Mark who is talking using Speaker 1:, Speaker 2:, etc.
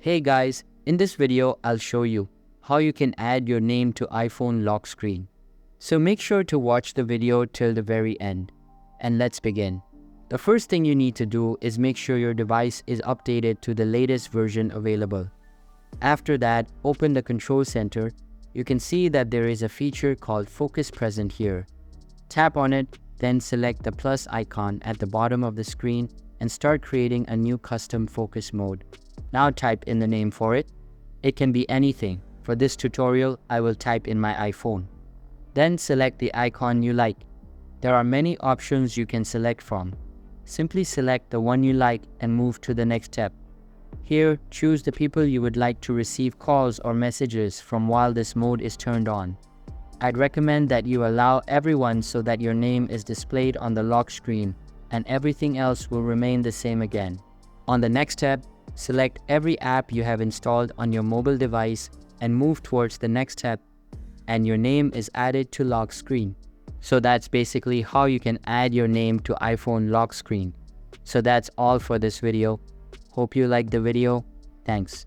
Speaker 1: Hey guys, in this video I'll show you how you can add your name to iPhone lock screen. So make sure to watch the video till the very end. And let's begin. The first thing you need to do is make sure your device is updated to the latest version available. After that, open the control center. You can see that there is a feature called Focus Present here. Tap on it, then select the plus icon at the bottom of the screen and start creating a new custom focus mode. Now type in the name for it. It can be anything. For this tutorial, I will type in my iPhone. Then select the icon you like. There are many options you can select from. Simply select the one you like and move to the next step. Here, choose the people you would like to receive calls or messages from while this mode is turned on. I'd recommend that you allow everyone so that your name is displayed on the lock screen and everything else will remain the same again. On the next step, select every app you have installed on your mobile device and move towards the next step, and your name is added to lock screen. So that's basically how you can add your name to iPhone lock screen. So that's all for this video. Hope you liked the video. Thanks.